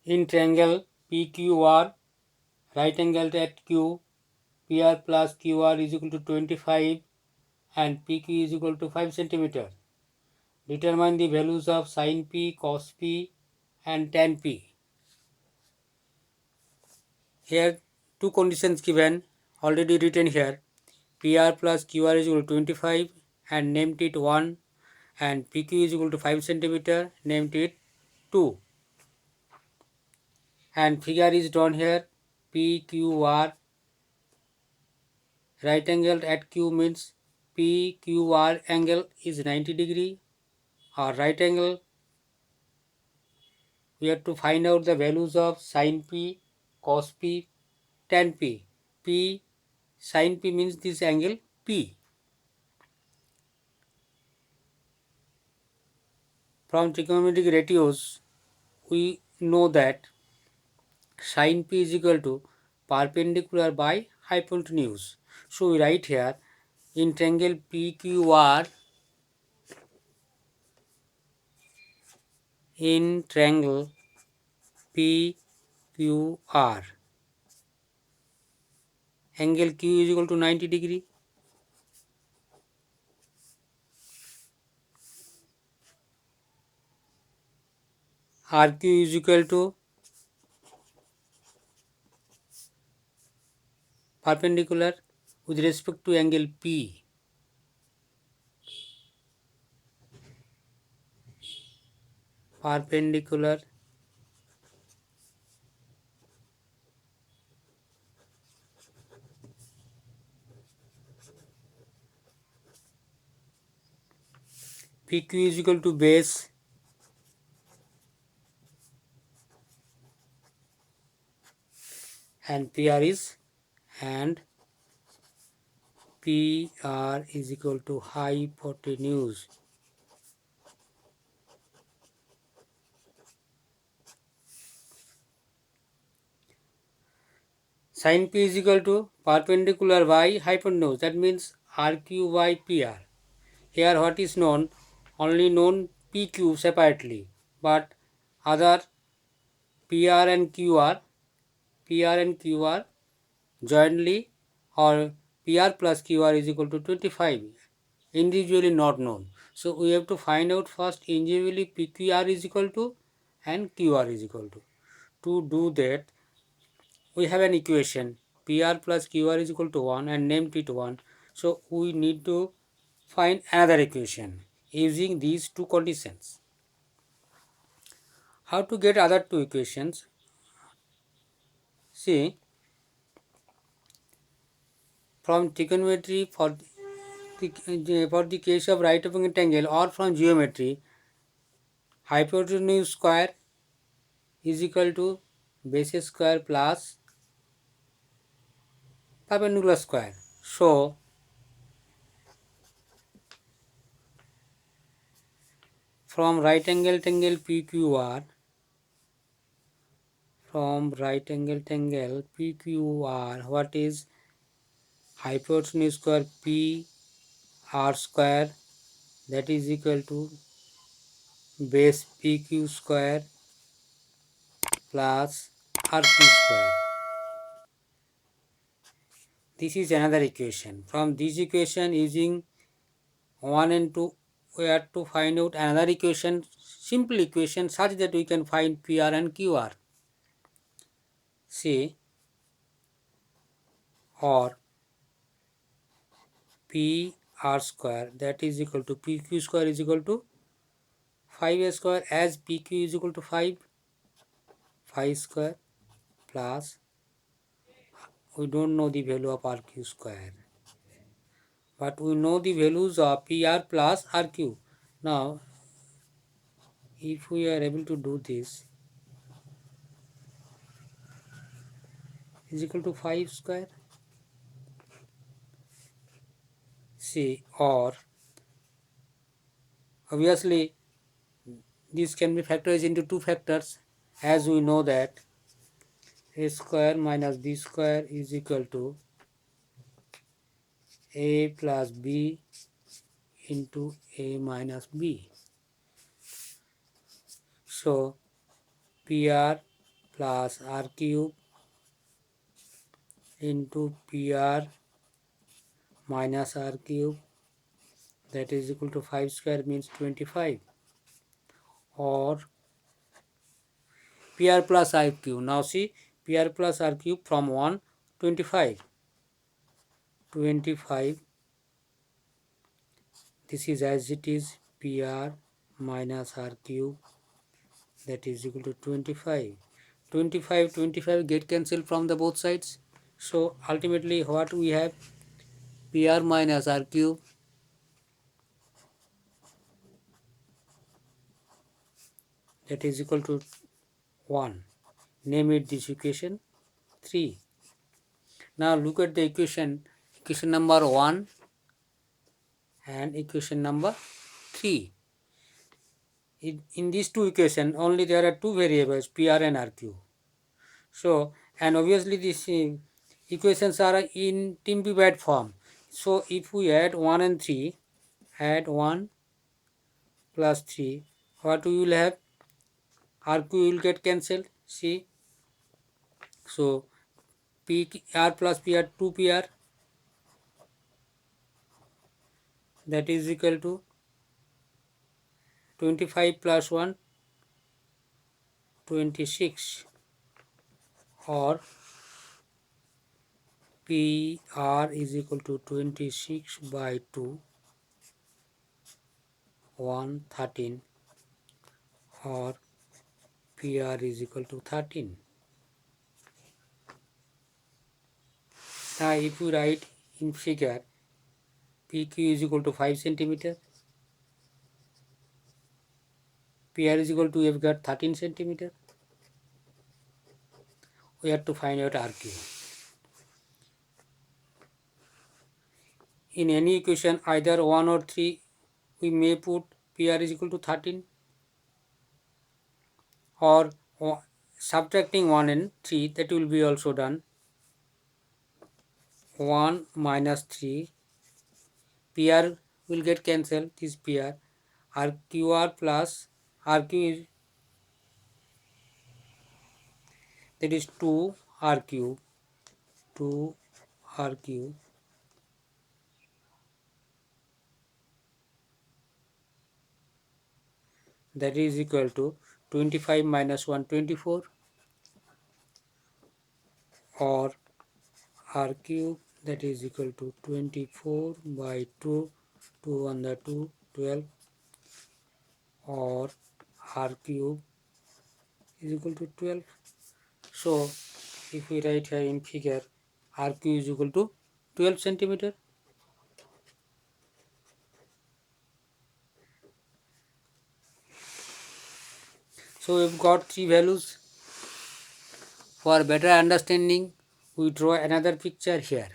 In triangle PQR, right angle at Q, PR plus QR is equal to 25 and PQ is equal to 5 centimeter. Determine the values of sin P, cos P and tan P. Here two conditions given, already written here. PR plus QR is equal to 25 and named it 1, and PQ is equal to 5 centimeter, named it 2. And figure is drawn here. PQR, right angle at Q means PQR angle is 90 degree or right angle. We have to find out the values of sin P, cos P, tan P. P sin P means this angle P. From trigonometric ratios, we know that sin P is equal to perpendicular by hypotenuse. So we write here in triangle PQR, in triangle PQR, angle Q is equal to 90 degree. RQ is equal to perpendicular with respect to angle P. Perpendicular PQ is equal to base and PR is equal to hypotenuse. Sin P is equal to perpendicular by hypotenuse. That means RQ by PR. Here what is known? Only known PQ separately, but other PR and QR jointly, or PR plus QR is equal to 25, individually not known. So we have to find out first individually PQR is equal to and QR is equal to. To do that, we have an equation PR plus QR is equal to 1 and named it 1. So we need to find another equation using these two conditions. How to get other two equations? See, from trigonometry for the case of right angle triangle, or from geometry, hypotenuse square is equal to base square plus perpendicular square. So from right angle triangle PQR, what is hypotenuse square P R square, that is equal to base PQ square plus RQ square. This is another equation. From this equation, using 1 and 2, we have to find out another equation, simple equation, such that we can find PR and QR. See, or PR square, that is equal to PQ square is equal to 5A square, as PQ is equal to 5 square plus, we don't know the value of RQ square, but we know the values of PR plus RQ. Now, if we are able to do this, is equal to 5 square. See, or obviously this can be factorized into two factors, as we know that a square minus b square is equal to a plus b into a minus b. So PR plus r cube into PR minus r cube, that is equal to 5 square means 25, or PR plus r cube. Now see, PR plus r cube from 1, 25. 25, this is as it is, PR minus r cube, that is equal to 25. 25 get cancelled from the both sides. So ultimately what we have, PR minus r cube, that is equal to 1. Name it this equation 3. Now look at the equation number 1 and equation number 3. In these two equations only there are two variables, PR and RQ. So, and obviously these equations are in simplified form. So if we add 1 and 3, add 1 plus 3, what we will have? RQ will get cancelled. See, so PR plus PR, 2 PR, that is equal to 25 plus 1, 26, or PR is equal to 26 by 2, 1, 13, or PR is equal to 13. Now if you write in figure, PQ is equal to 5 centimeter, PR is equal to, we have got 13 centimeter, we have to find out RQ. In any equation either 1 or 3, we may put PR is equal to 13, or subtracting 1 and 3, that will be also done. 1 minus 3, PR will get cancelled, this PR, RQR plus RQ is, that is 2 RQ, 2 RQ, that is equal to 25 minus 1, 24, or R cube, that is equal to 24 by 2, 2 on the 2, 12, or R cube is equal to 12. So if we write here in figure, R cube is equal to 12 centimeter. So we've got three values. For better understanding, we draw another picture here.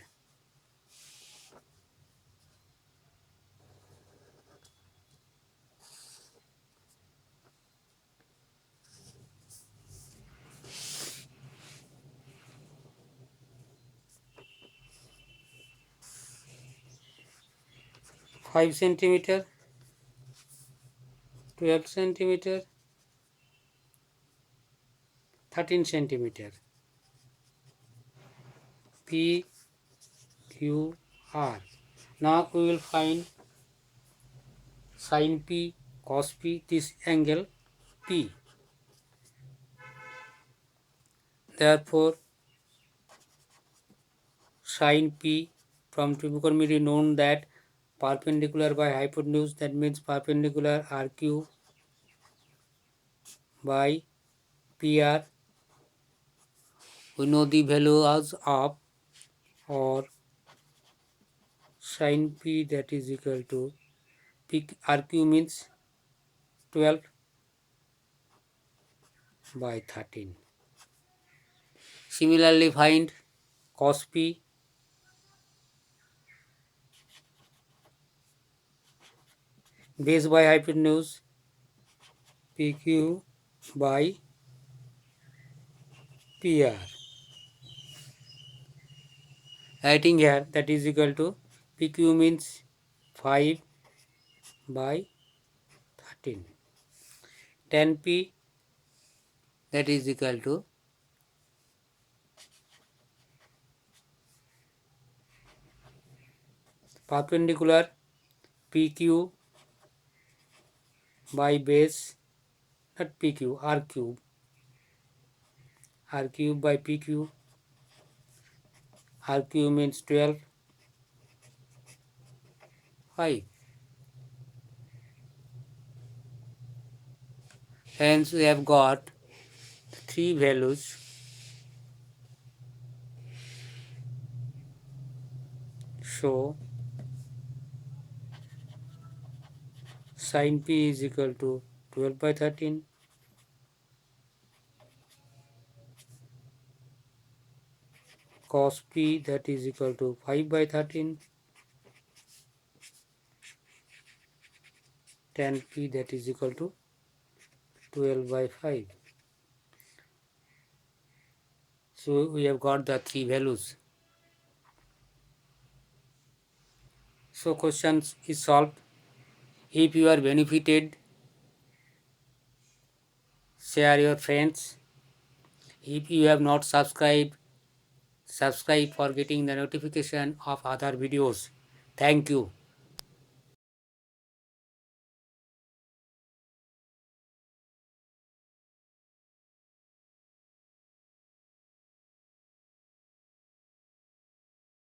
Five centimeter, 12 centimeter, 13 centimeter. P, Q, R. Now we will find sin P, cos P, this angle P. Therefore, sin P, from trigonometry known that perpendicular by hypotenuse, that means perpendicular RQ by PR. We know the values of, or sin P, that is equal to RQ means 12 by 13. Similarly, find cos P, base by hypotenuse, PQ by PR. Writing here, that is equal to PQ means 5 by 13. 10P, that is equal to perpendicular PQ by base, not PQ, R cube, R cube by PQ, R cube means 12, 5. Hence we have got three values. So sin P is equal to 12 by 13, cos P that is equal to 5 by 13, tan P that is equal to 12 by 5. So we have got the three values. So questions is solved. If you are benefited, share your friends. If you have not subscribed, subscribe for getting the notification of other videos. Thank you.